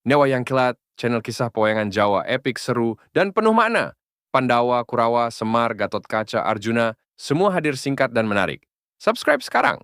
Nek Wayang Kilat, channel kisah pewayangan Jawa epik, seru, dan penuh makna. Pandawa, Kurawa, Semar, Gatot Kaca, Arjuna, semua hadir singkat dan menarik. Subscribe sekarang.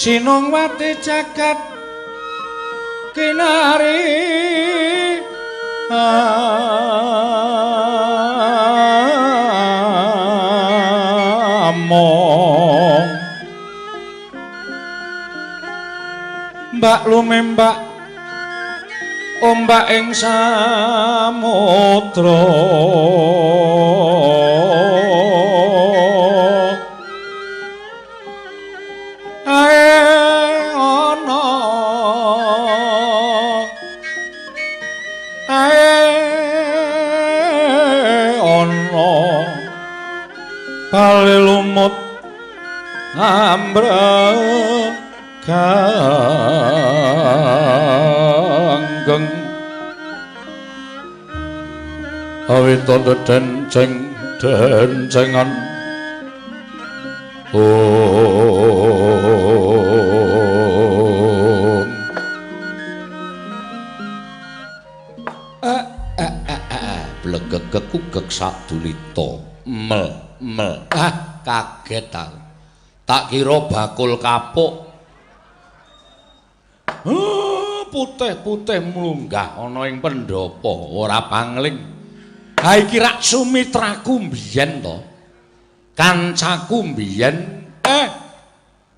Sinongwati jagat kinari among mbak lumembak ombak ing samudra lumut ambreganggeng awita dencengan blegegek ugek sadulita mel. Ah, kaget aku. Tak kira bakul kapuk. Putih-putih mlunggah ana ing pendopo, ora pangling. Ha iki rak sumitraku mbiyen to. Kancaku mbiyen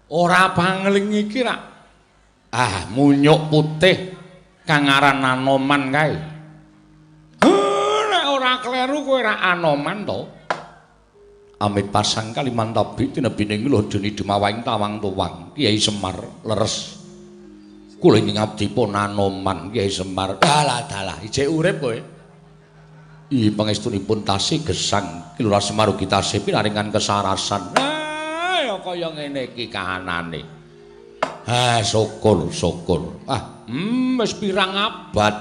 ora pangling iki rak. Munyuk putih kang aran Anoman kae. Nek ora kleru kowe rak Anoman to. Amit pasang Kalimantabi tinebine nglodoni Demawaing Tawang Tuwang Kyai Semar leres. Kula ing abdi pun Anoman Kyai Semar. Dalah ijek urip kowe. I pangestunipun tasih gesang Ki Lurah Semar ugi tasih pinaringan kesarasan. Ya kaya ngene iki kahanane. Syukur. Wis pirang abad.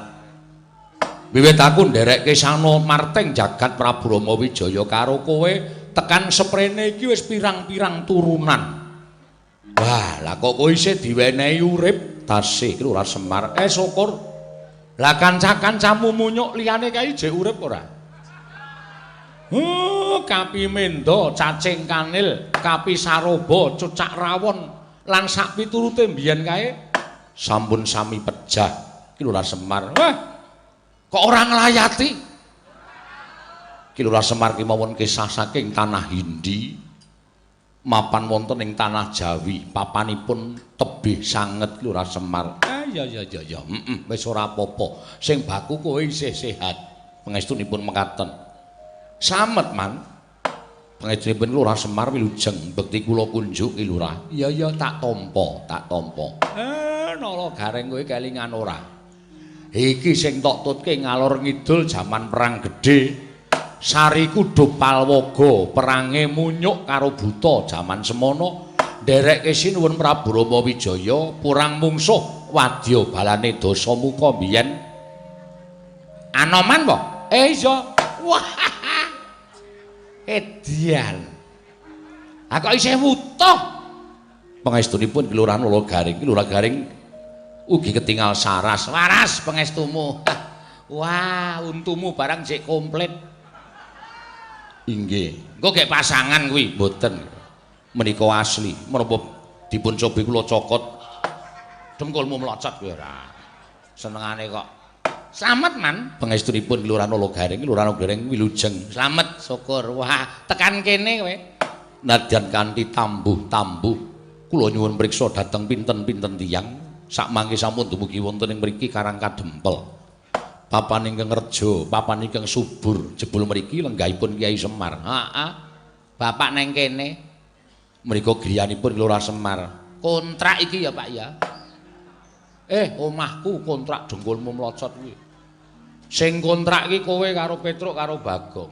Wiwit aku nderekke Sano Marteng jagat Prabu Rama Wijaya karo kowe tekan seprene iki wis pirang-pirang turunan. Wah, lah kok kowe isih diwenehi urip tasih Ki Lurah Semar. Syukur. Lah kanca-kancamu munyuk liyane kae jek urip ora? Kapi Mendo, Cacing Kanil, Kapi Saroba, Cucak Rawon lan sak piturute mbiyen kae sampun sami pejah Ki Lurah Semar. Wah, kok ora nglayati? Ki Lurah Semar ki mawon kisah saking tanah Hindi mapan wonten ing tanah Jawi, papanipun tebih sanget Ki Lurah Semar. Ya. Wis ora apa-apa. Sing baku kowe isih sehat. Pangestunipun mekaten. Samet man. Pangestunipun Lurah Semar wilujeng bekti kula kunjuk Ki Lurah. Iya tak tampa. Nala gareng kowe kelingan ora. Iki sing tok tutke ngalor ngidul jaman perang gedhe. Sariku Dopalwaga perange munyuk karo buta jaman semono. Nderekke sinuwun Prabu Rama Wijaya purang mungsuh wadya balane Dasamuka mbiyen. Anoman po? Iya. Wah. Edian. Kok isih wutuh. Pangestunipun Kelurahan Nalagaring. Nalagaring ugi ketingal saras. Waras pangestumu. Wah, untumu barang sik komplit. Inggih. Engko gek pasangan kuwi mboten. Menika asli menapa dipun cobi kula cokot dengkulmu mlocot kowe ora senengane kok slamet man pangestunipun Kelurahan Nalagaring wilujeng slamet syukur wah tekan kene kowe nadyan kanthi tambuh kula nyuwun priksa dhateng pinten-pinten tiyang sakmangke sampun dumugi wonten ing mriki Karang Kadempel papan ingkang reja papan ingkang subur jebul mriki lenggahipun Kyai Semar bapak neng kene menika griyanipun Lurah Semar. Kontrak iki ya, Pak ya. Omahku kontrak dengkulmu mlocot kuwi. Sing kontrak iki kowe karo Petruk karo Bagong.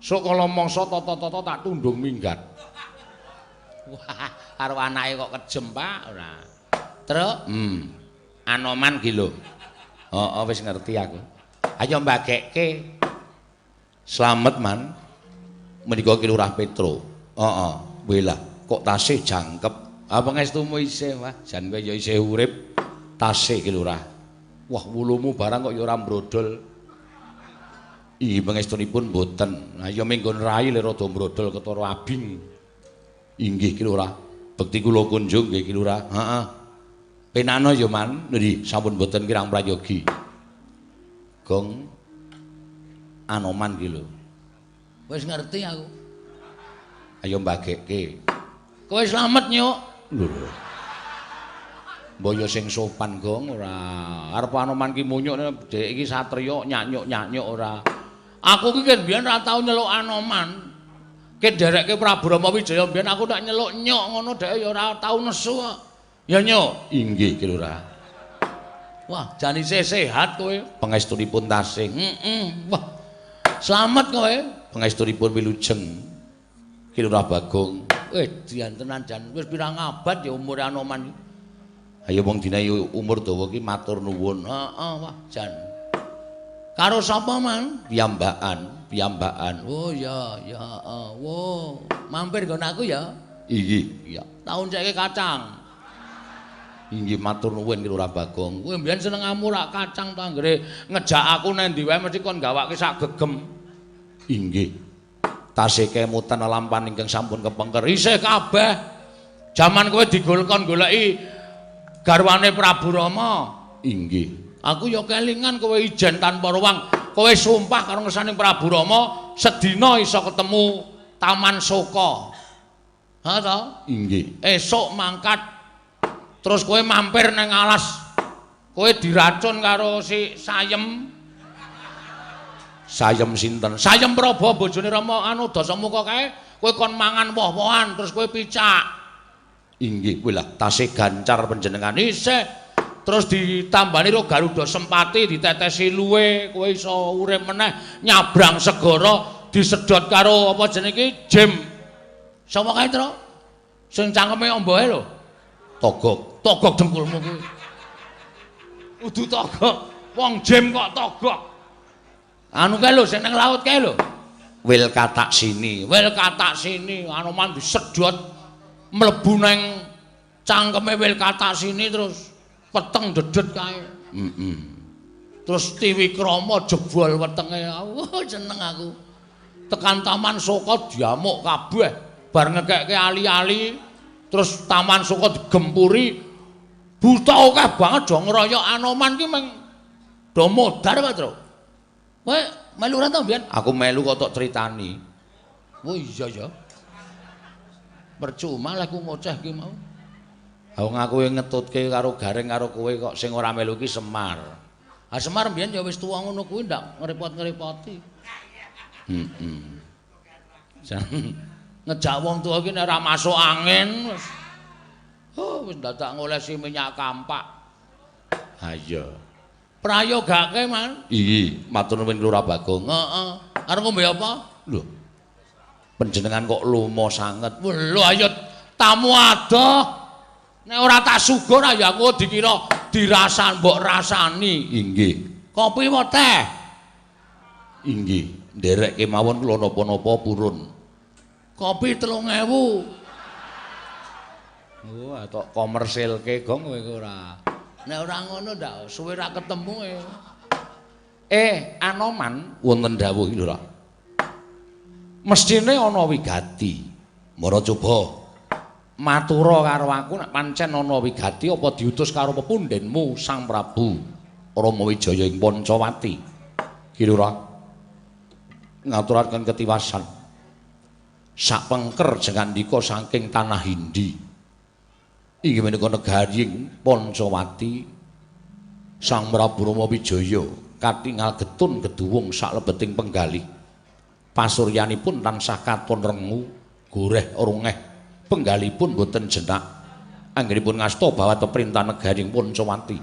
Sok kala mangsa tata-tata tak tundung minggat. Wah, karo anake kok kejem, Pak, ora. Truk, Anoman ki lho. Wis ngerti aku. Ayo mbagekke. Slamet man. Menika Ki Lurah Petruk. Welah, kok tasih jangkep. Pangestumu isih, Wah, jan kowe ya isih urip. Tasih Ki Lurah. Wah, wulumu barang kok ya ora mbrodol. Pangestunipun mboten. Lah ya minggon rai le rada mbrodol ketara abing. Inggih Ki Lurah. Bekti kula kunjung nggih Ki Lurah. Penana ya man, nggih sampun mboten kirang prayogi. Gong Anoman ki lho. Wis ngerti aku. Ayo mbagekke. Kowe slamet nyuk. Lho. Mbaya sing sopan Gong ora. Arep Anoman ki munyuk dhek iki satriya nyanyuk-nyanyuk ora. Aku ki kan biyen ora tau nyeluk Anoman. Ki nderekke Prabu Rama Wijaya biyen aku tak nyeluk nyuk ngono dhek ya ora tau nesu kok. Ya nyuk. Inggih Ki Lurah. Wah, jan isih sehat kowe. Pangestunipun tasih. Wah. Slamet kowe. Pangestunipun wilujeng. Ki Lurah Bagong. Dian tenan jan wis pirang abad ya umur Anoman. Ayo wong dina umur dawa ki matur nuwun. Wah jan. Karo sapa man? Piyambakan. Oh ya. Wo, mampir nggon aku ya. Iya. Taun saiki kacang. Inggih matur nuwun Ki Lurah Bagong. Kowe mbiyen senengamu rak kacang ta anggere ngejak aku nang ndi wae mesti kon gawake sak gegem. Inggih. tasih kemutan lampan ingkang sampun kepengker isih kabeh jaman kowe digolkon goleki garwane Prabu Rama. Inggih. Aku ya kelingan kowe ijen tanpa ruang. Kowe sumpah karo ngersaning Prabu Rama sedina iso ketemu Taman Soka. Ha to? Inggih. Esuk mangkat terus kowe mampir nang alas. Kowe diracun karo si Sayem. Sayem sinten? Sayem Praba bojone Rama anu Dasamuka kae, kowe kon mangan woh-wohan terus kowe picak. Inggih, kuwi lah tasih gancar panjenengan isih. Terus ditambani ro Garuda Sempati ditetesi luwe, kowe iso urip meneh nyabrang segara disedot karo apa jenenge iki Jem. Sapa kae, Tru? Sing cangkeme ombohe lho. Togok dengkulmu kuwi. Kudu togok. Wong Jem kok togok. Anu kae lho sing nang laut kae lho. Wil katak sini Anoman disedot mlebu nang cangkeme wil katak sini terus peteng dedet kae. Terus Tiwikrama jebol wetenge. Seneng aku. Tekan Taman Soka diamuk kabeh. Bar ngekekke ali-ali terus Taman Soka digempuri. Buta akeh banget do ngeroyok Anoman ki meng do modar kok, Tru. Kowe melu ora to mbiyen? Aku melu kok tok critani. Oh iya ya. Percuma lah ku ngoceh ki mau. Wong aku ngetutke karo Gareng karo kowe kok sing ora melu ki Semar. Ah Semar mbiyen ya wis tuwa ngono kuwi ndak ngrepot-ngrepoti. Jan ngejak wong tuwa ki nek ora masuk angin wis wis dadak ngolesi minyak kampak. Ha iya. Prayogake, Man. Iya, matur nuwun Lurah Bagong. Heeh. Arep ngombe apa? Lho. Panjenengan kok lomo sanget. Lho ayo tamu adoh. Nek ora tak suguh ya aku dikira dirasan mbok rasani. Inggih. Kopi apa teh? Inggih. Nderek kemawon kula napa-napa purun. Kopi 3.000. Wah, tok komersilke gong kowe ora. Nek ora ngono ndak suwe ra ketemu Anoman wonten dawuh iki lho, Ra. Mestine ana wigati. Mara coba matura karo aku nek pancen ana wigati apa diutus karo pepundhenmu Sang Prabu Ramawijaya ing Pancawati. Ki lho, Ra. Ngaturaken ketiwasan. Sak pengker jengandika saking tanah Hindi. Inggih menika negari Pancawati Sang Prabu Ramawijaya katingal getun geduwung saklebeting penggalih. Pasuryanipun tansah katon rengu, goreh rungeh. Penggalipun boten jenak. Anggenipun ngasta bawat perintah negari Pancawati.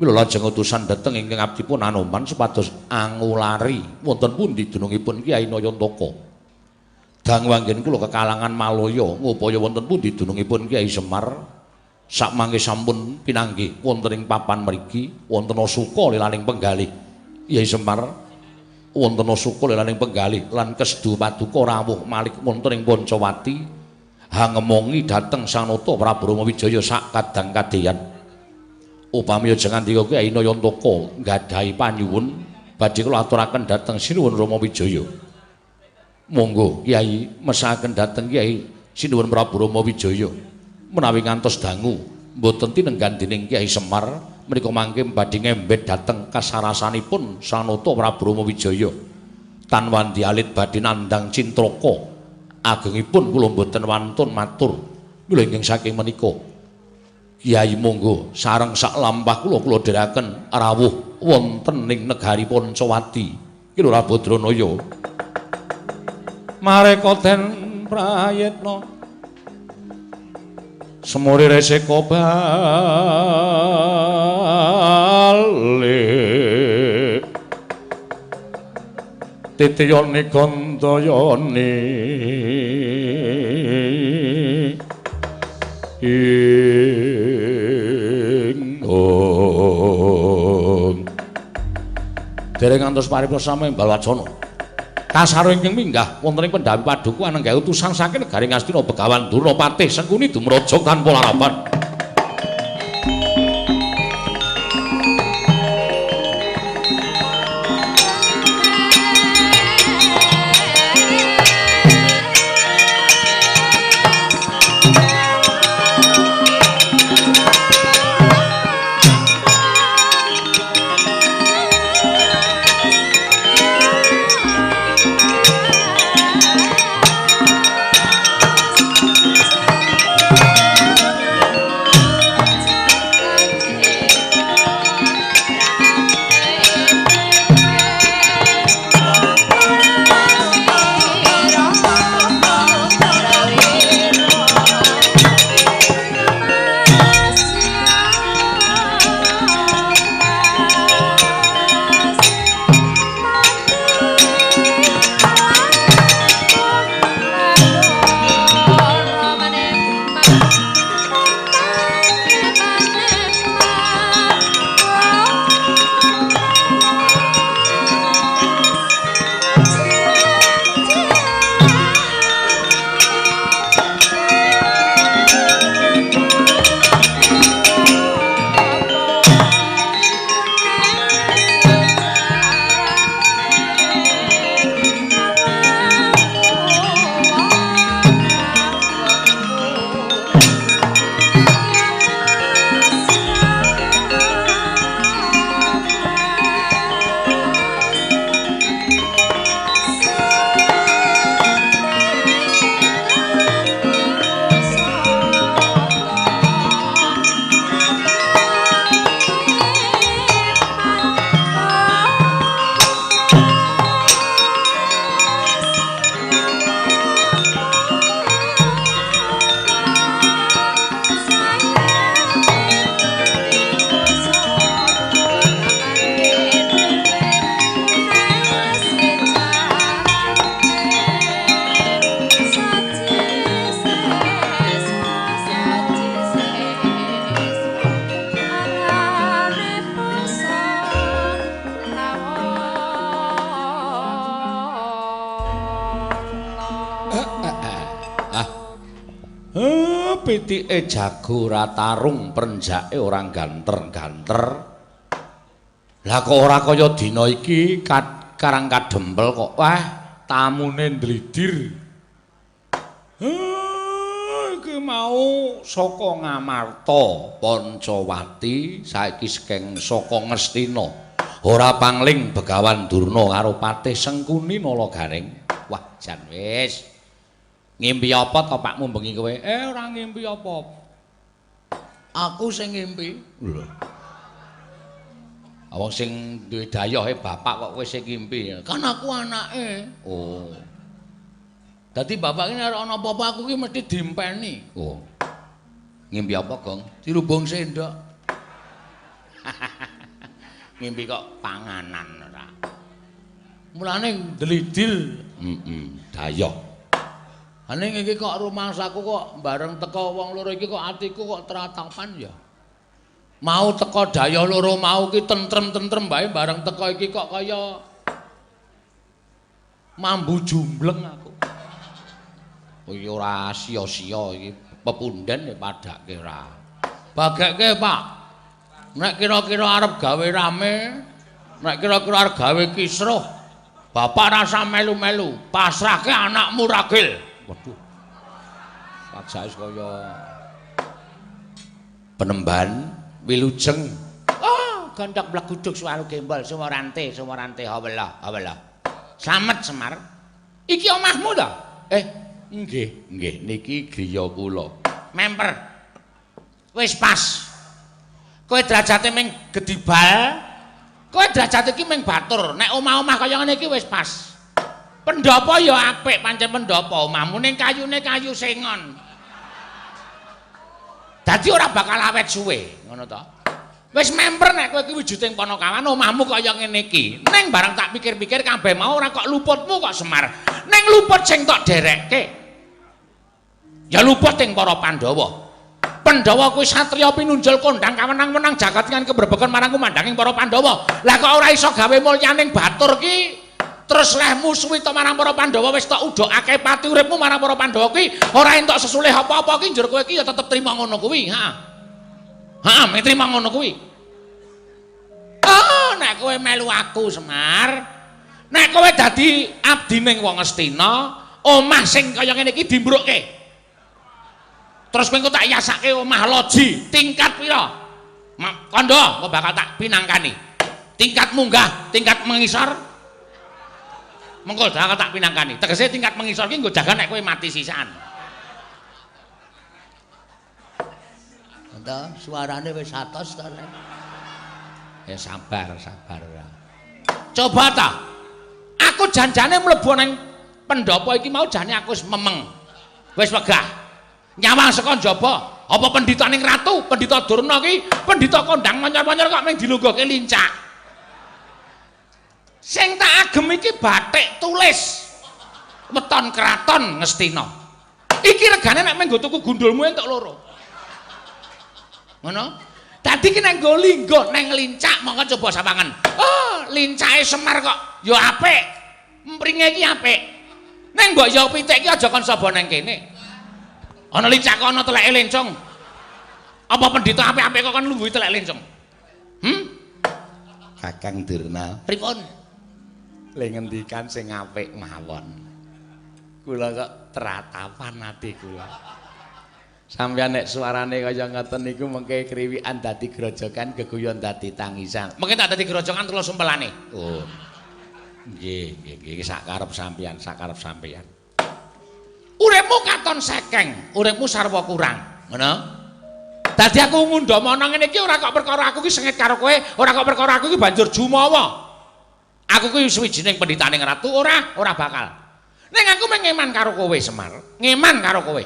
Mila lajeng utusan dhateng ingkang abdipun Anoman supados angulari wonten pundi dunungipun Kyai Nayantaka. Dang wanggen kula kekalangan Malaya ngupaya wonten pundi dunungipun Kyai Semar sakmangke sampun pinanggih wonten ing papan mriki wonten suka lilaning penggalih Kyai Semar wonten suka lilaning penggalih lan kesdu paduka rawuh malih wonten ing Pancawati hangemongi dhateng Sanata Prabu Ramawijaya sak kadang kadeyan upami aja ngandika Kyai Nayantaka nggadahi panyuwun badhe kula aturaken dhateng Sinuwun Ramawijaya. Monggo Kyai mesahaken dhateng Kyai Sinuwun Prabu Ramawijaya menawi ngantos dangu mboten tinenggan dening Kyai Semar menika mangke badhe ngembet dhateng kasarasanipun Sanata Prabu Ramawijaya tanwandi alit badhe nandhang cintraka agengipun kula mboten wantun matur kula ingkang saking menika Kyai monggo sareng sak lampah kula dherekaken rawuh wonten ing negari Pancawati iki lho Rabadranaya. Mareka den prayitna semuri reseka bali titiyane gandayane dereng ngantos paripurna ing Balwacana kasaro ingkang minggah wonten ing Pendhawi Paduka anenggawe utusan saking negari Ngastina Begawan Durapatih Sengkuni dumrajog tanpa larapan. pitike jago ora tarung, prenjake ora ganter-ganter. Lah kok ora kaya dina iki karang kadempel kok wah tamune ndlidir. Iki mau saka Ngamarta Pancawati saiki sekeng saka Ngastina. Ora pangling Begawan Durna karo Patih Sengkuni Nalagaring. Wah jan wis. Ngimpi apa to Pakmu bengi kowe? Ora ngimpi apa-apa. Aku sing ngimpi. Lho. Wong sing duwe dayohe bapak kok kowe sing ngimpi. Kan aku anake. Oh. Dadi bapak iki nek ana apa-apa aku ki mesti diempeni. Oh. Ngimpi apa, Gong? Dirubung sendok. Ngimpi kok panganan ora. Mulane ndlidil. Dayoh. Ning iki kok rumangsaku kok bareng teko wong loro iki kok atiku kok teratapan ya. Mau teko dayoh loro mau ki tentrem-tentrem bae bareng teko iki kok kaya mambu jumbleng aku. Oh ya ora sia-sia iki pepundhen ya padake ora. Bagekke, Pak. Nek kira-kira arep gawe rame, nek kira-kira arep gawe kisruh, bapak rasa melu-melu, pasrahke anakmu ragil. Waduh. Sajake kaya penemban wilujeng. Oh, gondhok blaguduk suwaru gembol sumorante hawala. Slamet Semar. Iki omahmu to? Nggih, niki griya kula. Memper. Wis pas. Kowe derajate ming gedibal. Kowe derajate iki ming batur. Nek omah-omah kaya ngene iki wis pas. Pendopo ya apik pancen pendopo omahmu ning kayune kayu sengon. Dadi ora bakal awet suwe, ngono to. Wis memper nek kowe iki wujuding Panakawan omahmu kaya ngene iki. Ning barang tak pikir-pikir kabeh mau ora kok luputmu kok Semar. Ning luput sing tok derekke. Ya luput ing para Pandhawa. Pandhawa kuwi satriya pinunjul kondang kawenang-wenang jagat kan keberbeken marang kumandhanging para Pandhawa. Lah kok ora iso gawe mulyaning batur ki? Terus lehmu suwi to marang para Pandhawa wis tok udhokake pati uripmu marang para Pandhawa kuwi ora entuk sesulih apa-apa ki njur kowe iki ya tetep trima ngono kuwi. Heeh, mek trima ngono kuwi. Oh, nek kowe melu aku Semar, nek kowe dadi abdining wong Astina, omah sing kaya ngene iki dimbrukke. Terus kowe tak yasake omah loji tingkat pira? Kandha, kok bakal tak pinangkani. Tingkat munggah, tingkat mengisor. Mengko bakal tak pinangkani. Tegese tingkat mengisor ki nggo jaga nek kowe mati sisan. Entah suarane wis atos to nek. Ya sabar ora. Coba ta. Aku janjane mlebu ning pendopo iki mau jane aku wis memeng. Wis wegah. Nyawang saka njaba. Apa pendhitaning ratu, pendhita Durna ki, pendhita kondang monyor-monyor kok mung dilungguhke lincak. Sing tak agem iki batik tulis weton kraton Ngastina. Iki regane nek menggo tuku gundulmu entuk loro. Ngono? Dadi ki nek nggo linggo ning lincak mongko coba sawangen. Oh, lincake Semar kok ya apik. Empringe iki apik. Ning mbok ya pitik iki aja kon saba nang kene. Ana lincak kono teleke lencong. Apa pendhita apik-apik kok kon lungguhi telek lencong? Kakang Durna. Pripun? Le ngendikan sing apik mawon. Kula kok teratapan ati kula. Sampeyan nek suarane kaya ngoten niku mengke kriwikan dadi grojokan geguyon dadi tangisan. Mengke tak dadi grojokan terus sumpelane. Oh. Nggih, sakarep sampeyan, Uripmu katon sekeng, uripmu sarwa kurang, ngono? Dadi aku ngundha ana ngene iki ora kok perkara aku ki sengit karo kowe, ora kok perkara aku ki banjur jumawa. Aku kuwi suwijining pendhitaning ratu ora bakal. Ning aku mengeman karo kowe Semar, ngeman karo kowe.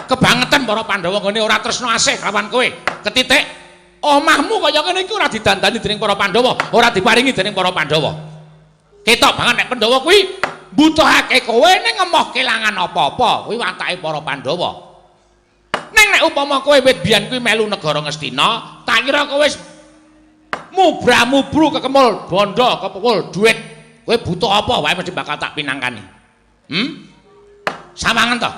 Kebangetan para Pandhawa ngene ora tresno asih lawan kowe. Ketitik omahmu kaya ngene iki ora didandani dening para Pandhawa, ora diparingi dening para Pandhawa. Ketok banget nek Pandhawa kuwi mbutuhake kowe ning emoh kelangan apa-apa, kuwi watake para Pandhawa. Ning nek upama kowe wit biyen kuwi melu negara Ngastina, tak kira kowe wis mubra-mubru kekemul bondo, kepukul duit. Kowe butuh apa wae mesti bakal tak pinangkani. Sawangen to?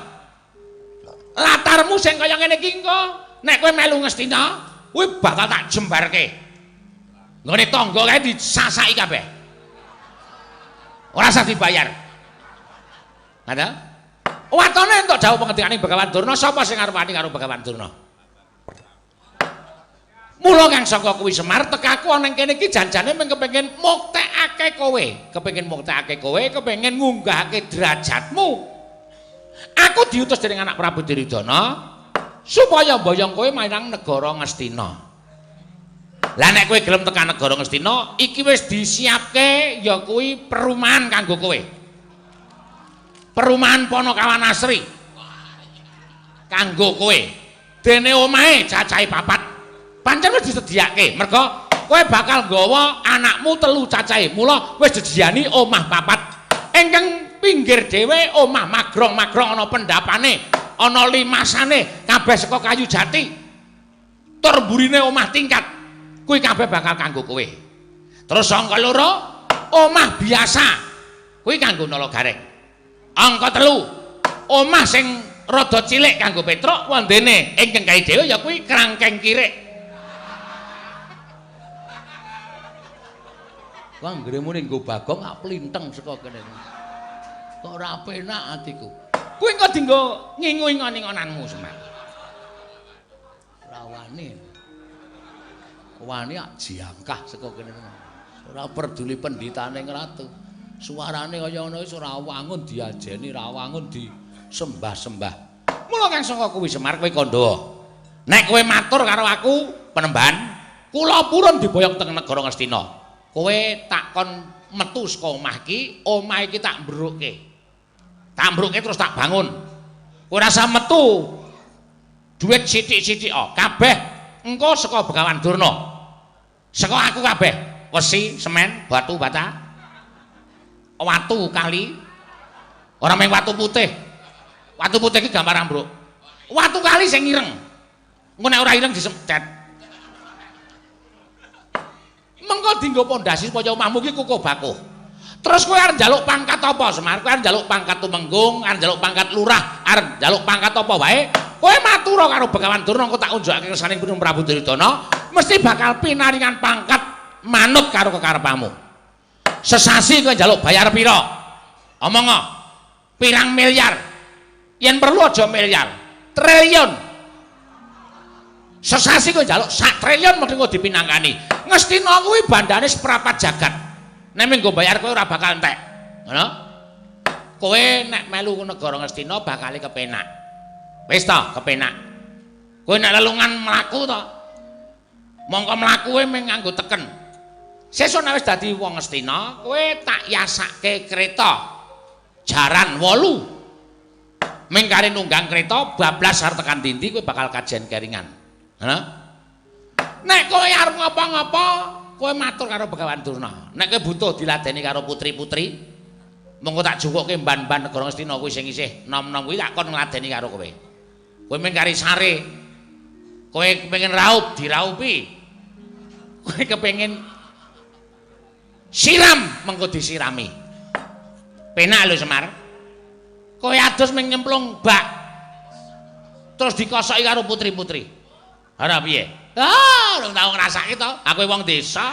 Latarmu sing kaya ngene iki engko, nek kowe melu Ngastina, kuwi bakal tak jembarke. Nggone tangga kae disasaki kabeh. Ora usah dibayar. Ada? Watone entuk dawuh pengendikaning Begawan Durna, sapa sing arep wani karo Begawan Durna? Mula kang saka kuwi Semar tekaku ana ning kene iki janjane mung kepengin muktekake kowe, kepengin ngunggahake derajatmu. Aku diutus dening anak Prabu Duryudana supaya mboyong kowe marang negara Ngastina. Lah nek kowe gelem tekan negara Ngastina, iki wis disiapke ya kuwi perumahan kanggo kowe. Perumahan Panakawan Asri. Kanggo kowe. Dene omahe cacahe 4. Pancen wis disediake, merga kowe bakal nggawa anakmu 3 cacahe. Mula wis disediani omah 4. Ingkang pinggir dhewe omah magrong-magrong ana pendapane, ana limasane, kabeh saka kayu jati. Tur mburine omah tingkat. Kuwi kabeh bakal kanggo kowe. Terus angka 2, omah biasa. Kuwi kanggo nala gareng. Angka 3, omah sing rada cilik kanggo Petruk, wondene ingkang kae dhewe ya kuwi krangkeng kirik. Wah, ngremu ning nggo Bagong ak plinteng saka kene. Kok ora penak atiku. Kuwi engko dienggo ngingu-ingon-ingonanmu Semar. Ora wani. Wani ak jiangkah saka kene. Ora peduli pendhitane ngratu. Suarane kaya ngono wis ora wangun diajeni, ora wangun disembah-sembah. Mula kang saka kuwi Semar kowe kandha. Nek kowe matur karo aku Penemban, kula purun diboyong teng negara Ngastina. Kowe tak kon metu saka omah iki tak mbrukke. Tak mbrukke terus tak bangun. Kowe rasa metu. Duit sithik-sithik kabeh engko saka Begawan Durna. Saka aku kabeh. Wesi, semen, batu bata. Watu kali. Ora mung watu putih. Watu putih iki gambar ambruk. Watu kali sing ireng. Engko nek ora ireng disemtet. Mengko dienggo pondasi supaya omahmu iki kukuh bakuh. Terus kowe arep njaluk pangkat apa Semar? Kowe arep njaluk pangkat tumenggung, arep njaluk pangkat lurah, arep njaluk pangkat apa wae? Kowe matur karo Begawan Durna engko tak unjukake kersaning Prabu Duryudana, mesti bakal pinaringan pangkat manut karo kekarepamu. Sesasi kowe njaluk bayar pira? Omongo. Pirang miliar? Yen perlu aja miliar, triliun. Sesasi kowe njaluk 1 triliun mesti engko dipinangkani. Ngastina kuwi bandane seprapat jagat. Nek menggo bayar kowe ora bakal entek. Ngono? Kowe nek melu negara Ngastina bakal kepenak. Wis ta, kepenak. Kowe nek lelungan mlaku to. Mongko mlaku kowe mung nganggo teken. Sesuk nek wis dadi wong Ngastina, kowe tak yasake kereta jaran 8. Ming kare nunggang kereta bablas arep tekan Dindi kowe bakal kajen keringan. Hah? Nek kowe arep ngapa-ngapa, kowe matur karo Begawan Durna. Nek kowe butuh diladeni karo putri-putri, monggo tak jukuke mban-mban negara Ngastina kuwi sing isih nom-nom kuwi tak kon ngladeni karo kowe. Kowe mung kari sare. Kowe kepengin raup, diraupi. Kowe kepengin siram, mengko disirami. Penak lho Semar. Kowe adus mung nyemplung bak. Terus dikosoki karo putri-putri. Ora piye? Urung tau ngrasake to. Aku wong desa.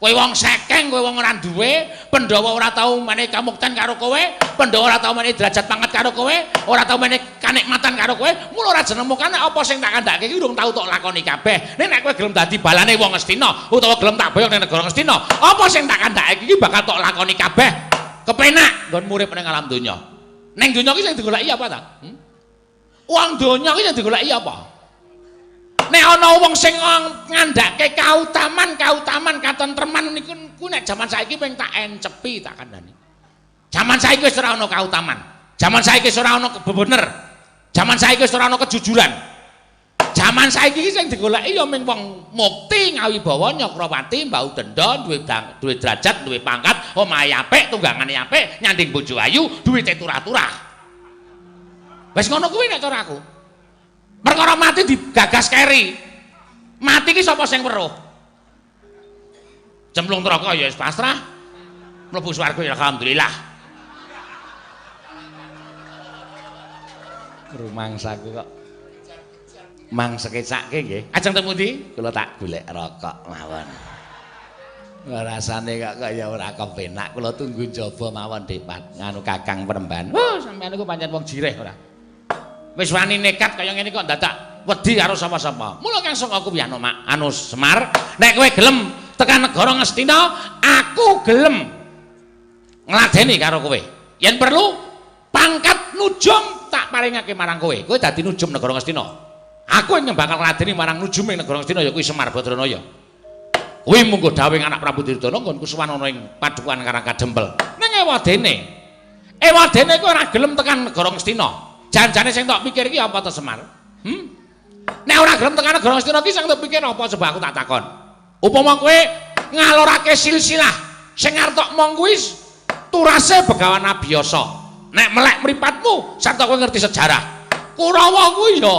Kowe wong sekeng, kowe wong ora duwe, Pandhawa ora tau meneh kamukten karo kowe, Pandhawa ora tau meneh derajat pangkat karo kowe, ora tau meneh kanikmatan karo kowe. Mula ora jenengmu kan apa sing tak kandhake iki urung tau tok lakoni kabeh. Nek kowe gelem dadi balane wong Ngastina utawa gelem tak boyong ning negara Ngastina, apa sing tak kandhake iki bakal tok lakoni kabeh. Kepenak nggon urip ning alam donya. Ning donya iki sing digoleki apa ta? Wong donya iki sing digoleki apa? Nek ana wong sing ngandhake kautaman katentreman niku nek jaman saiki ping tak encepi tak kandhani. Jaman saiki wis ora ana kautaman. Jaman saiki wis ora ana bebener. Jaman saiki wis ora ana kejujuran. Jaman saiki sing digoleki ya mung wong mukti, ngawibawa, nyakrawati, mbau denda, duwe derajat, duwe pangkat, omahe apik, tunggangane apik, nyanding bojo ayu, duwite turah-turah. Wis ngono kuwi nek cara aku. Perkara mati digagas keri. Mati ki sapa sing weruh? Cemplung neraka ya wis pasrah. Mlebu swarga ya alhamdulillah. Rumangsaku kok mangsa kecake nggih. Ajeng teng pundi? Kula tak golek rokok mawon. Rasane kok kaya ora kepenak. Kula tunggu njaba mawon Depat. Nganu Kakang Peremban. Wah, sampeyan niku pancen wong jireh ora. Wis wani nekat kaya ngene kok dadak wedi karo sapa-sapa. Mula kang saka kuwi anu Semar, nek kowe gelem tekan negara Ngastina, aku gelem ngladeni karo kowe. Yen perlu pangkat nujum tak paringake marang kowe. Kowe dadi nujum negara Ngastina. Aku yang bakal ngladeni marang nujum ing negara Ngastina ya kuwi Semar Badranaya. Kuwi munggo dawuh anak Prabu Duryudana nggonku suwan ana ing padukan Karang Kadempel. Ning ewadene kowe ora gelem tekan negara Ngastina. Janjane sing tok pikir iki apa to Semar? Nek ora gelem tekan negara Ngastina iki sing tok pikir apa coba aku tak takon. Upama kowe ngalorake silsilah sing arep tok mong kuwi turase Begawan Abiyasa. Nek melek mripatmu sarta kowe ngerti sejarah. Kurawa kuwi ya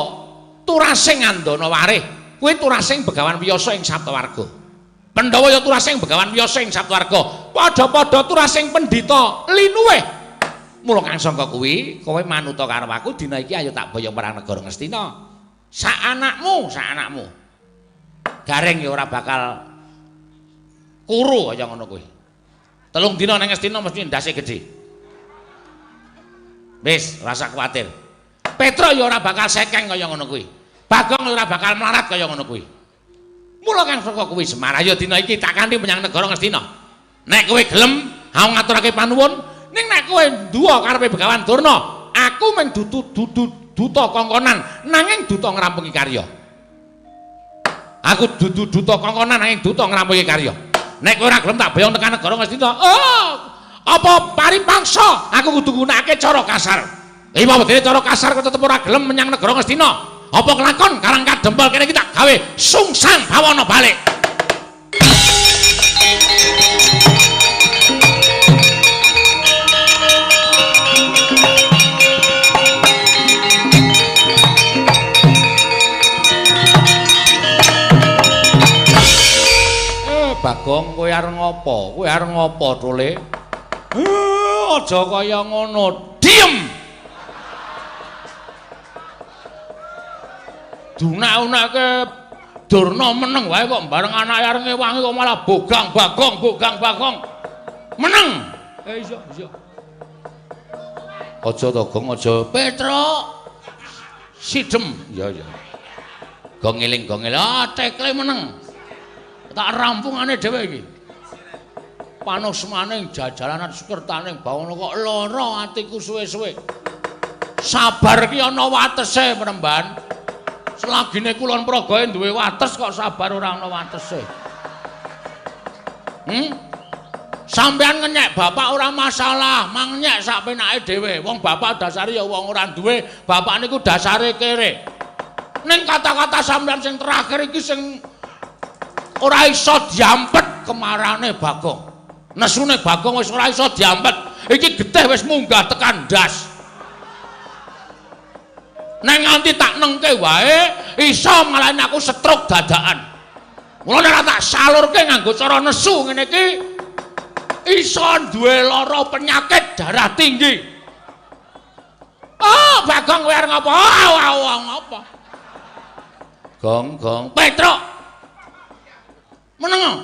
turase Ngandana Warih. Kuwi turase Begawan Wiyasa ing Saptawarga. Pandhawa ya turasing Begawan Wiyasa ing Saptawarga. Padha-padha turasing pendhita linuwih. Mula kang sangka kuwi, kowe manuta karo aku dina iki ayo tak boyong perang negara Ngastina. Sak anakmu. Gareng ya ora bakal kuru kaya ngono kuwi. 3 dina ning Ngastina mesti ndase gedhe. Wis, ora usah kuwatir. Petra ya ora bakal sekeng kaya ngono kuwi. Bagong ya ora bakal melarat kaya ngono kuwi. Mula kang saka kuwi Semar ayo dina iki tak kanthi menyang negara Ngastina. Nek kowe gelem, aku ngaturake panuwun, ning nek kowe nduwa karepe Begawan Durna, aku mung duta kongkonan nanging duta ngrampungi karya. Aku duta kongkonan nanging duta ngrampungi karya. Nek kowe ora gelem tak boyong tekan negara Ngastina, apa paripangsa aku kudu gunakake cara kasar. Iya wedine cara kasar kok tetep ora gelem menyang negara Ngastina. Apa kelakon Karang Kadempel kene iki tak gawe sungsang bawana balik. Bagong kowe arep ngopo? Kowe arep ngopo, Tole? Aja kaya ngono. Diem. Dunak-unake Durna meneng wae kok bareng anake areng wangi kok malah bogang Bagong. Meneng. Iya. Aja to, Gong, aja. Petra. Sidem. Iya. Gong eling. Tekle meneng. Tak rampungane dhewe iki. Panusmaning jajalanan sukertaning bawana kok lara atiku suwe-suwe. Sabar ki ana watese, Penemban. Selagine Kulon Progoe duwe wates kok sabar ora ana watese. Sampeyan ngenyek bapak ora masalah, mang nyek sak penake dhewe. Wong bapak dasare ya wong ora duwe, bapak niku dasare kere. Ning kata-kata sampeyan sing terakhir iki sing ora iso diampet kemarane Bagong. Nesune Bagong wis ora iso diampet. Iki getih wis munggah tekan ndas. Neng nganti tak nengke wae iso ngalani aku stroke dadakan. Mulane ora tak salurke nganggo cara nesu ngene iki iso duwe lara penyakit darah tinggi. Bagong kowe arep ngopo? Ngopo? Gong, Petruk. Meneng.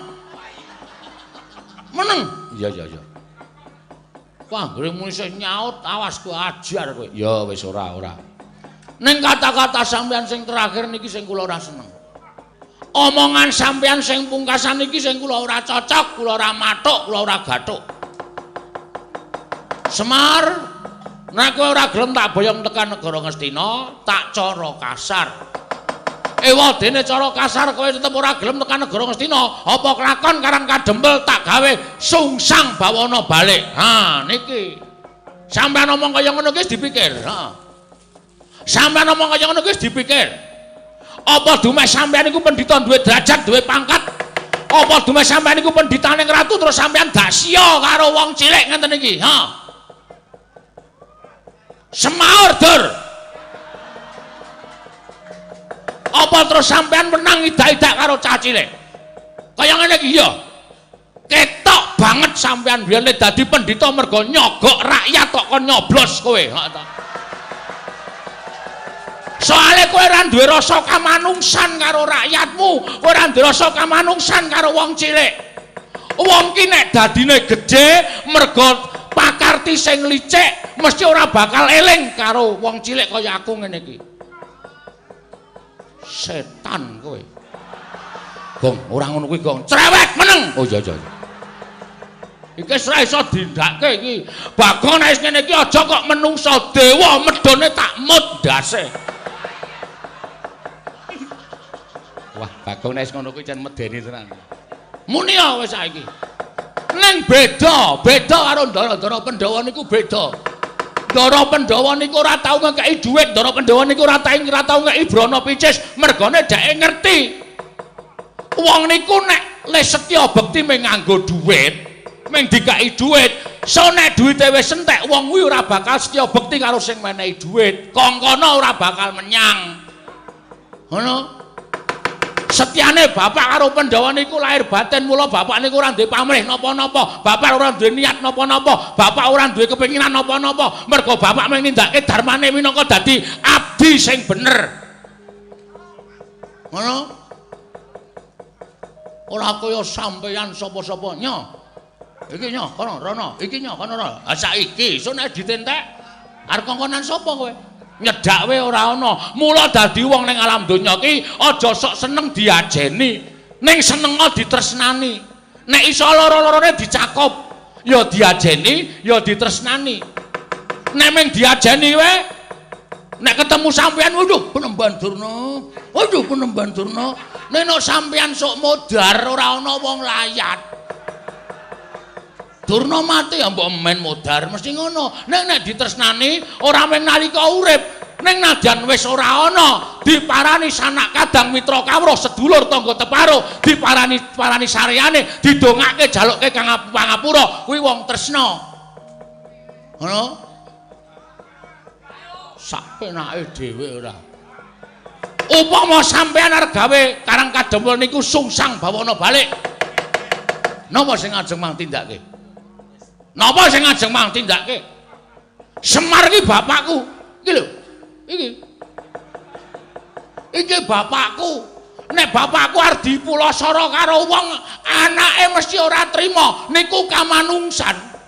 Iya. Wah, anggere muni sing nyaut awas ku ajar kowe. Ya wis ora. Ning kata-kata sampeyan sing terakhir niki sing kula ora seneng. Omongan sampeyan sing pungkasan niki sing kula ora cocok, kula ora mathuk, kula ora gathuk. Semar, nek kowe ora gelem tak boyong tekan negara Ngastina, tak cara kasar. Ewadene cara kasar kowe tetep ora gelem tekan negara Ngastina, apa kelakon Karang Kadempel tak gawe sungsang bawana balik. Ha niki. Sampeyan ngomong kaya ngono ki wis dipikir, Sampeyan ngomong kaya ngono wis dipikir. Apa dumeh sampeyan iku pendhita duwe derajat, duwe pangkat? Apa dumeh sampeyan iku pendhitaning ratu terus sampeyan dak sia karo wong cilik ngenten iki? Semaur, Dur. Apa terus sampeyan menang idak-idak karo cah cilik? Kaya ngene iki ya. Ketok banget sampeyan biyen dadi pendhita mergo nyogok rakyat kok kon nyoblos kowe, Soale kowe ora duwe rasa kamanungsan karo rakyatmu, kowe ora duwe rasa kamanungsan karo wong cilik. Wong ki nek dadine gedhe mergo pakarti sing licik, mesti ora bakal eling karo wong cilik kaya aku ngene iki. Setan kowe. Gong, ora ngono kuwi, Gong. Cerewet meneng. Oh iya. Iki ora iso dindakke iki. Bagong nek ngene iki aja kok menungso dewa medone tak mut ndase. Wah, Bagong nek ngono kuwi jan medeni tenan. Muni wis saiki. Ning beda karo Ndara Pandhawa niku beda. Ndara Pandhawa niku ora tau ngekeki dhuwit, Ndara Pandhawa niku ora tau ngekeki Brana Picis, mergane dheke ngerti. Wong niku nek le setya bekti mung nganggo dhuwit, mung dikeki dhuwit, so nek dhuwite wis entek wong kuwi ora bakal setya bekti karo sing menehi dhuwit. Kongkono ora bakal menyang. Ngono. Setyane bapak karo Pandhawa niku lahir batin, mula bapak niku ora duwe pamrih napa-napa, bapak ora duwe niat napa-napa, bapak ora duwe kepinginan napa-napa, mergo bapak mung nindakake dharmane minangka dadi abdi sing bener. Ngono? Ora kaya sampeyan sapa-sapa nyo. Iki nyo, kono rono, iki nyo, kono rono. Ha saiki iso nek ditentek arep kongkonan sapa kowe? Nyedak wae ora ana. Mula dadi wong ning alam donya ki aja sok seneng diajeni, ning senenga ditresnani. Nek iso loro-lorone dicakup, ya diajeni, ya ditresnani. Nek mung diajeni wae, nek ketemu sampeyan, waduh Penemban Durna. Waduh Penemban Durna. Nek sampeyan sok modar ora ana wong layat. Durna mati ya mbok men modar mesti ngono. Nek ditresnani ora mung nalika urip, ning nadyan wis ora ana, diparani sanak kadang mitra kawruh sedulur tangga teparo, diparani saryane, didongake jaluke kang pangapura, kuwi wong tresna. Ngono? Sak penake dhewe ora. Upama sampeyan arep gawe Karang Kadempul niku sungsang bawana balik. Napa sing ajeng mang tindake? Napa sing ajeng mang tindake? Semar iki bapakku. Iki lho. Iki bapakku. Nek bapakku arep dipulosara karo wong, anake mesti ora trima. Niku kamanungsan.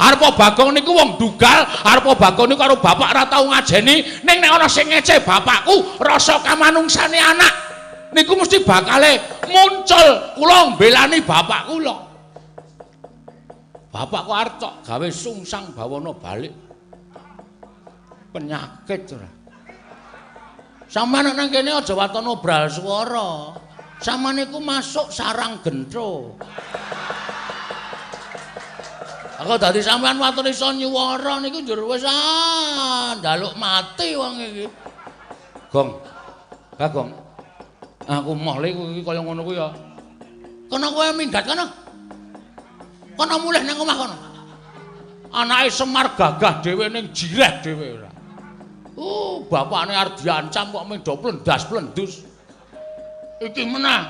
Arepa Bagong niku wong dugal, arepa Bagong niku karo bapak ora tau ngajeni, ning nek ana sing ngeceh bapakku, rasa kamanungsane anak niku mesti bakale muncul. Kula mbelani bapak kula. Bapakku arep tok gawe sungsang bawana balik. Penyakit ora. Sampeyan nang kene aja watana obral swara. Sampeyan niku masuk sarang gentro. Aku dadi sampean watur iso nyuwara niku njur wis ndaluk mati wong iki. Gong. Bagong. Aku moh le iki kaya ngono kuwi ya. Kono kowe minggat kono. Kono mulih nang omah kono. Anake Semar gagah dhewe ning jireh dhewe ora. Bapakne arep diancam kok mung do plendas-plendus. Iki menah.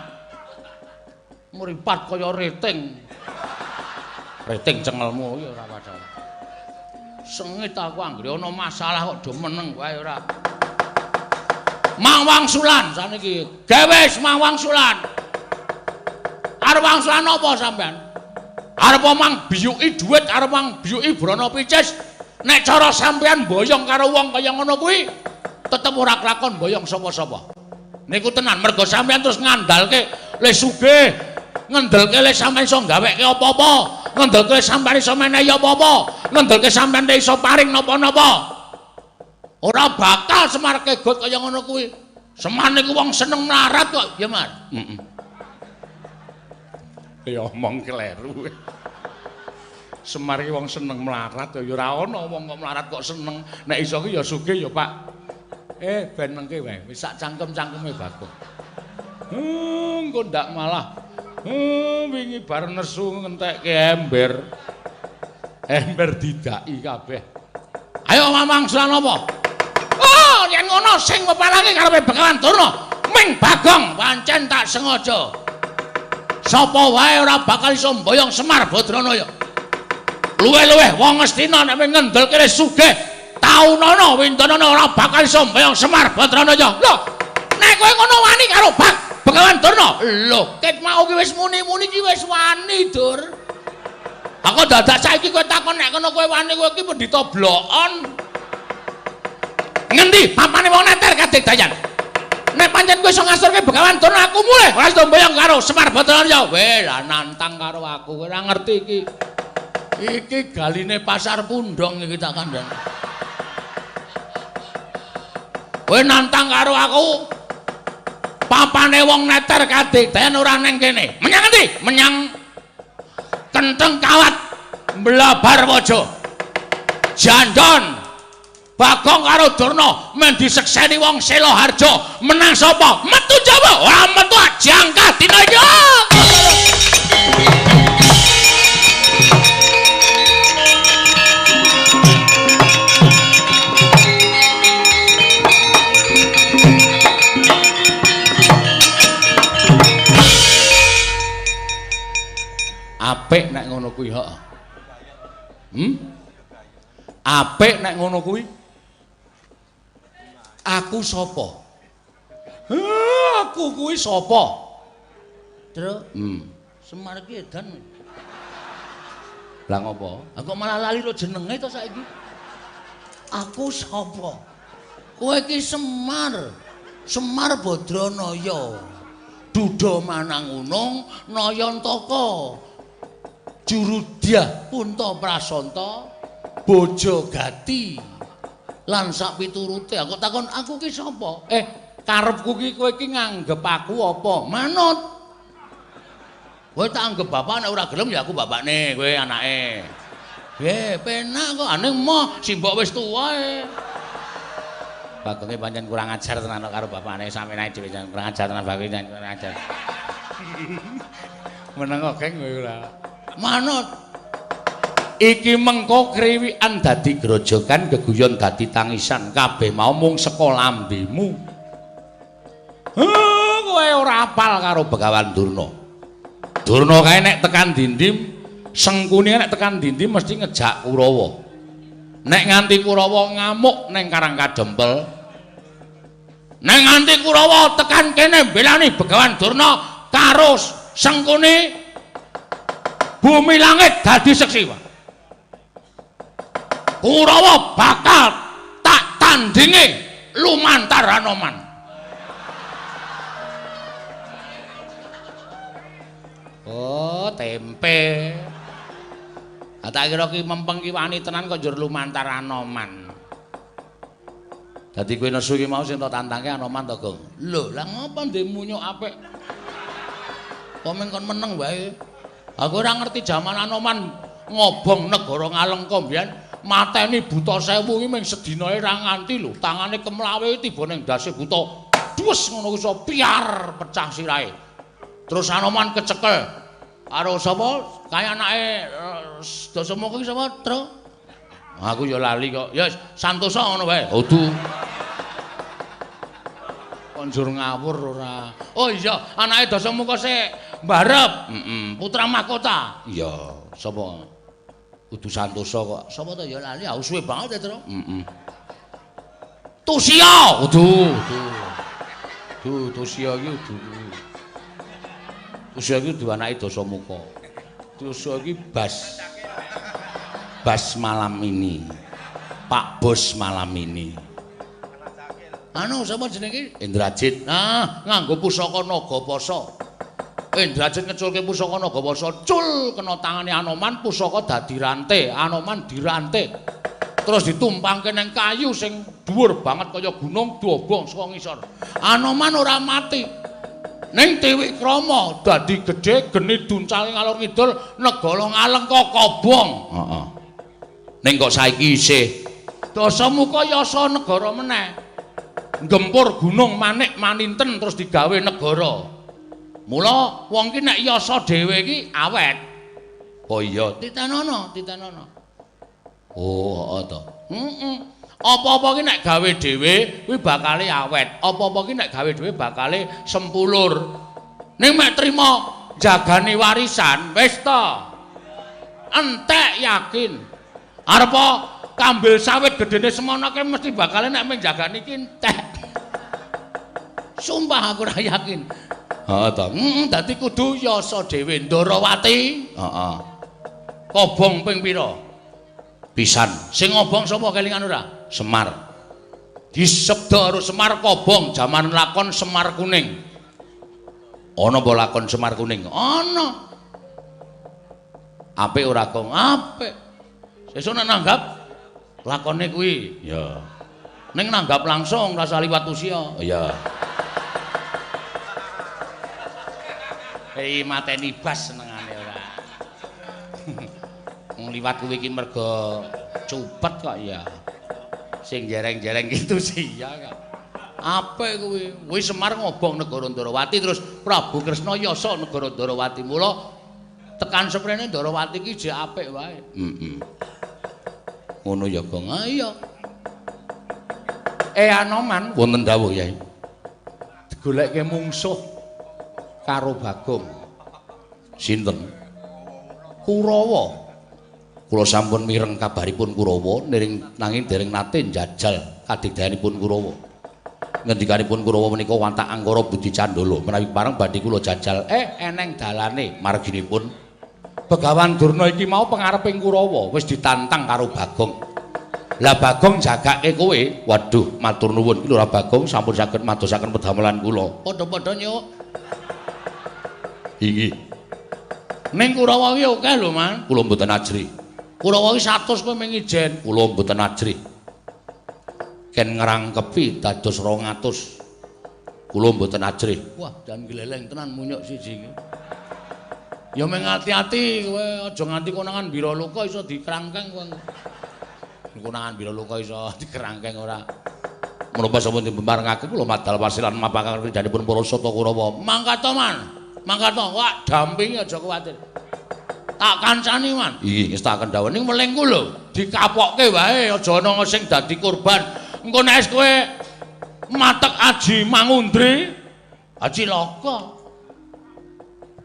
Mripat kaya reting. Reting cengelmu iki ora padha. Sengit aku anggere ana masalah kok do meneng wae ora. Mang Wangsulan saniki. Gewes Mang Wangsulan. Arep wangsulan apa sampean? Arep mang biyuki dhuwit, arep mang biyuki Brana Picis. Nek cara sampean boyong karo wong kaya ngono kuwi, tetep ora kelakon boyong sapa-sapa. Niku tenan mergo sampean terus ngandalke le sugih, ngendelke le sampean iso gaweke apa-apa, ngendelke sampean iso menehi apa-apa, ngendelke sampean iso paring napa-napa. Ora bakal Semar kegot kaya ngono kuwi. Semar niku wong seneng mlarat kok, ya Mas. Ya omong kleru. Semar iki wong seneng mlarat ya ora ana wong kok mlarat kok seneng. Nek iso ki ya sugih ya, Pak. Ben nengke wae, wis sak cangkem-cangkeme Bagong. Engko ndak malah wingi bar nesu ngentekke ember. Ember didaki kabeh. Ayo Mamang Sulan apa? Oh, yen ngono sing pepalangi karepe Begawan Durna, ming Bagong pancen tak sengaja. Sapa wae ora bakal iso mboyong Semar Badranaya. Luwih-luwih wong Ngastina nek ngendelke sugih Taunana Windanana ora bakal iso mbayang Semar Badranaya. Lho, nek kowe ngono wani karo Begawan Durna. Lho, ket mau ki wis muni-muni ki wis wani, Dur. Aku dadak saiki kowe takon nek kono kowe wani kowe ki pendhita blokon. Ngendi papane wong neter kadegdayan? Nek pancen kowe iso ngasurke Begawan Durna aku mulih ora iso mbayang karo Semar Badranaya. Weh, lah nantang karo aku kowe ora ngerti iki. Iki galine pasar pundong iki tak kandhani. Kowe nantang karo aku. Papane wong neter kadegdayan ora ning kene. Menyang endi? Menyang Kenteng Kawat Mlabar Waja. Jandon Bagong karo Durna men disekseni wong Seloharja. Menang sapa? Metu Jawa. Ora metu jangkah dina iki. Apik nek ngono kuwi, heeh. Apik nek ngono kuwi. Aku sapa? Aku kuwi sapa? Tru? Semar ki edan. Lah ngopo? Aku malah lali lo jenenge to saiki. Aku sapa? Kowe ki Semar. Semar Badranaya. Duda Manangunung, Nayantaka. Jurudya Punta Prasanta, Bojogati lan sak piturute. Aku takon aku ki sapa? Karepku ki kowe ki nganggep aku apa? Manut. Kowe tak anggap bapak nek ora gelem ya aku bapakne, kowe anake. Penak kok ane emoh simbok wis tuwa e. Bagonge pancen kurang ajar tenan karo bapakne sampeyan dhewe kurang ajar tenan bagonge kurang ajar. Meneng kok geng kowe ora. Manut. Iki mengko kriwikan dadi grojogan geguyon dadi tangisan kabeh mau mung saka lambemu. Kowe ora apal karo Begawan Durna. Durna kae nek tekan dindim, Sengkuni nek tekan dindim mesti ngejak Kurawa. Nek nganti Kurawa ngamuk ning Karang Kadempel. Nek nganti Kurawa tekan kene belani Begawan Durna karo Sengkuni bumi langit dadi seksi. Kurawa bakal tak tandingi lumantar Anoman. Oh, tempe. Tak kira ki mempeng ki wani tenan kok njur lumantar Anoman. Dadi kowe nesu ki mau sing tak tantangke Anoman to, Gong. Lho, lah ngapa ndek munyuk apik? Komen kon meneng wae. Aku ora ngerti jaman Anoman ngobong negara Ngalengka mbiyen mateni Buta Sewu iki mung sedinae ra nganti lho. Tangane kemlawe tiba ning ndase Buta. Dus ngono iso piar pecah sirahe. Terus Anoman kecekel karo sapa? Kaya anake Dasamuka iki sapa, Tru? Aku ya lali kok. Ya Santosa ngono wae. Odu. Konjur ngawur ora. Oh iya, anake Dasamuka sik mbarep. Putra mahkota. Iya, sapa? Kudu Santosa kok. Sapa to ya lali, aku suwe banget ya, Tru. Tusya. Udu. Tusya iki udu. Tusya iki udu anake Dasamuka. Tusya iki Bas malam ini. Pak Bos malam ini. Anu sapa jenenge? Indrajit. Nah, nganggo pusaka naga pasa. Indrajit ngeculke pusaka naga pasa, cul kena tangane Anoman, pusaka dadi ranté. Anoman diranté. Terus ditumpangke ning kayu sing dhuwur banget kaya gunung dobong saka ngisor. Anoman ora mati. Ning Dewi Krama dadi gedhe geni duncale ngalor ngidul negara Ngalengka kobong. Heeh. Ning kok saiki isih Dasamuka yasa negara meneh. Gempur gunung manik maninten terus digawe negara. Mula wong ki nek yasa dhewe iki awet. Oh iya, titenono. Oh, heeh to. Apa-apa ki nek gawe dhewe kuwi bakale awet. Apa-apa ki nek gawe dhewe bakale sempulur. Ning mek trima jagane warisan wis to. Entek yakin. Arep kambil sawit gedene semono ki mesti bakal nek menjagani ki entek. Sumpah aku ora yakin. Heeh to. Dadi kudu yasa dhewe Ndarawati. Heeh. Kobong ping pira? Pisan. Sing ngobong sapa kelingan ora? Semar. Disebda karo Semar Kobong jaman lakon Semar Kuning. Ana apa lakon Semar Kuning? Ana. Apik ora Gong? Apik. Sesuk nek nanggap lakone kuwi. Ya. Ning nanggap langsung rasa liwat usia. Ya. Hei mateni bas senengane ora. Wong liwat kuwi iki mergo cupet kok ya. Sing jereng-jereng gitu sih ya kok. Apik kuwi. Kuwi Semar ngobong negara Ndarawati terus Prabu Kresna yasa negara Ndarawati. Mula tekan seprene Ndarawati iki jek apik wae. Heeh. Ngono ya, Gong. Ah iya. Anoman wonten dawuh, Yai. Digoleke mungsuh karo Bagong. Sinten? Kurawa. Kula sampun mireng kabaripun Kurawa nanging dereng nate njajal kadigdayanipun Kurawa. Ngendikanipun Kurawa menika watak angkara budi candala menawi pareng badhe kula jajal eneng dalane marginipun Begawan Durna iki mau pengareping Kurawa wis ditantang karo Bagong. Lah Bagong jagake kowe, waduh matur nuwun iki lho Bagong sampun saged madosaken pedamelan kula. Padha-padha nyuk. Inggih. Ning Kurawa iki akeh lho, Man. Kula mboten ajri. Kurawa iki 100 kowe mung ijen. Kula mboten ajri. Ken ngrangkepi dados 200. Kula mboten ajri. Wah, jan gleleng tenan munyuk siji iki. Ya mung ati-ati kowe aja nganti konangan Biraloka iso dikrangkeng kowe. Konangan Biraloka iso dikrangkeng ora. Menapa sampun dibembarengake kula madal wasilan mapangaken ridhanipun para Sata Kurawa. Mangkat to, Man. Mangkat to, wak dampingi aja kuwatir. Tak kancani, Man. Iya, wis tak kendhawen ning melingku lho. Dikapokke wae aja ana sing dadi korban. Engko nek kowe matek Aji Mangundri, Aji Laka.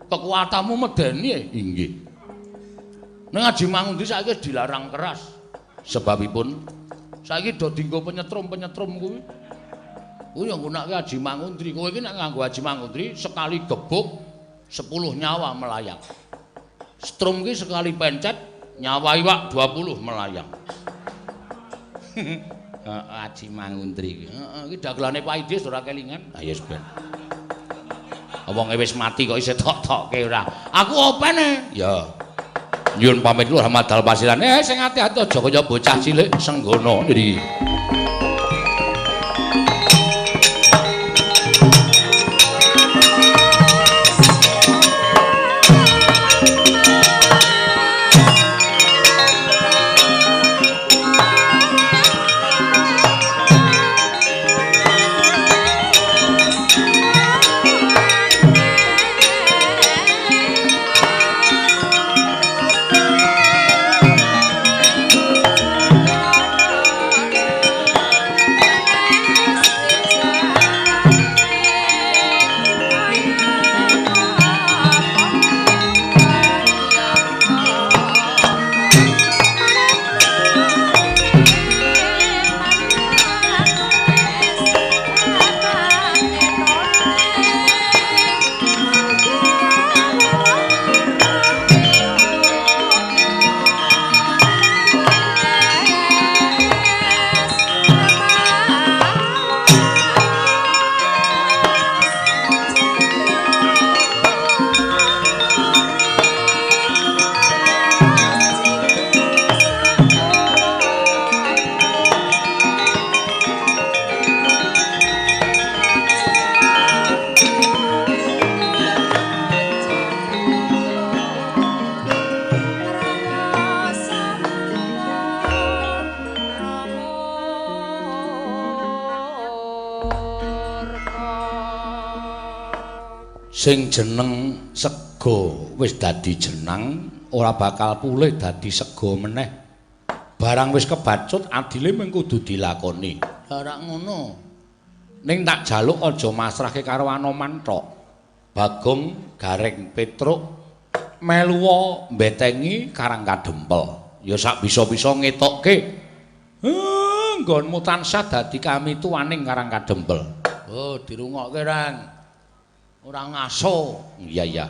Kekuatanmu medeni inggih. Ning Aji Mangundri saiki wis dilarang keras. Sebabipun saiki do dienggo penyetrum-penyetrum kuwi. Kuwi yo nggunakake Aji Mangundri. Kowe iki nek nganggo Aji Mangundri sekali gebuk 10 nyawa melayang. Strum ki sekali pencet nyawa iwak 20 melayang. Aji Mangundri. Heeh, iki dagelane Pak Idris ora kelingan. Ha yes ben. Wong wis mati kok isih tok-tokke ora. Aku opene. Ya. Nyuwun pamit kula madal pasilan. Sing ati-ati aja kaya bocah cilik senggono niki. Sing jeneng sega wis dadi jenang ora bakal pulih dadi sega meneh. Barang wis kebacut adile mung kudu dilakoni. Ora ngono. Ning tak jaluk aja masrahke karo Anoman tok. Bagong Gareng Petruk melu mbetengi Karang Kadempel. Ya sak bisa-bisa ngetokke Nggonmu tansah dadi kami tuwaning Karang Kadempel. Oh, dirungokke, Ren. Ora ngaso. Iya, iya.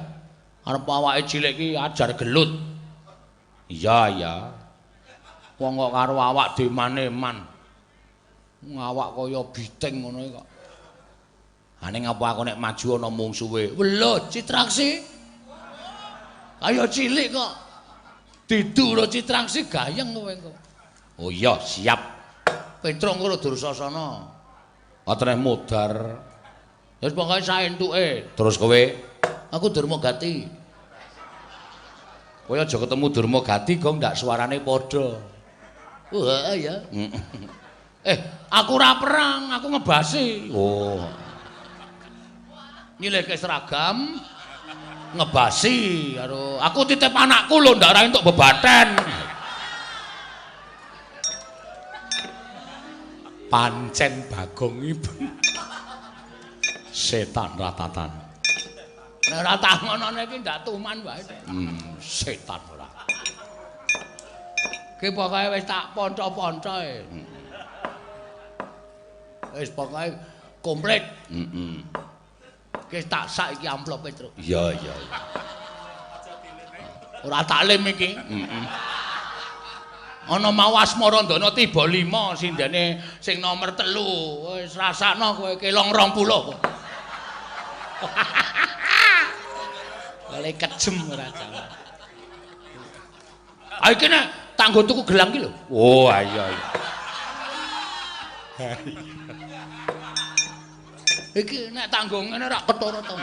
Arep awake cilik iki ajar gelut. Iya, iya. Wong kok karo awak dhewe maneman. Ngawak kaya biting ngono kok. Ane ngapa aku nek maju ana mungsuhe? Welo, Citraksi. Kaya cilik kok. Didu lho Citraksi gayeng kowe kok. Oh iya, siap. Petruk karo Dursasana. Atreh modar. Wis pokoke saentuke. Terus kowe? Aku Durmagati. Kowe aja ketemu Durmagati kok ndak suarane padha. Wah, ya. Aku ora perang, aku ngebasi. Oh. Nyilehke seragam, ngebasi karo aku titip anakku lho ndak ora entuk bebaten. Pancen Bagong ibu. Setan ratatan. Nek ora tak ngono iki ndak tuman wae. Setan ora. Ki pokoke wis tak ponco-poncoe. Wis pokoke komplit. Ki tak sak iki amplope, Truk. Iya, iya. Ora taklim iki. Ana mau Asmarandana tiba 5 sindene sing nomor 3. Wis rasakno kowe kelong 20. Oleh kejem ora jalan. Ah iki nek tanggo tuku gelang ki lho. Oh, iya iya. Iki nek tanggo ngene ora ketara to.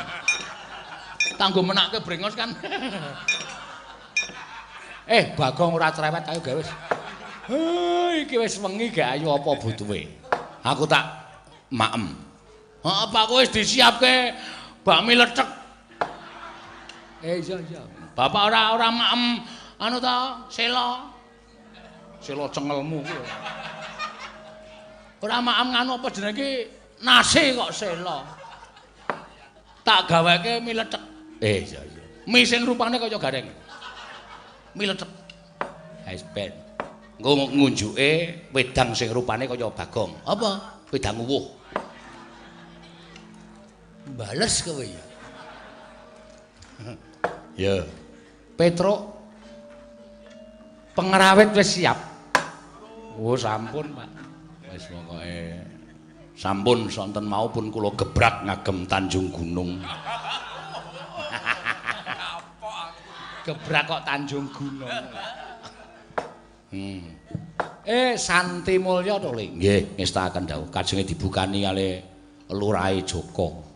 Tanggo menake brengos kan. Bagong ora cerewet ayo gawe wis. Iki wis wengi gak ayu apa butuhe. Aku tak maem. Heeh, Pak kowe wis disiapke bakmi lecek. Iya iya. Bapak ora maem anu ta, sela. Sela cengelmu kuwi. Ora maem nganu apa jenenge iki nasi kok sela. Tak gaweke mie lecek. Iya iya. Mie sing rupane kaya gareng. Mie lecek. Wis ben. Engko ngunjuke wedang sing rupane kaya Bagong. Apa? Wedang uwuh. Bales kowe ya. Ya. Petruk pengrawit wis siap. Oh, sampun, Pak. Wis pokoke sampun sonten mau pun kula gebrak ngagem Tanjung Gunung. Gebrak kok Tanjung Gunung. Santi Mulya to, Le? Nggih, ngestakaken dawuh. Kajenge dibukani kali Lurahe Joko.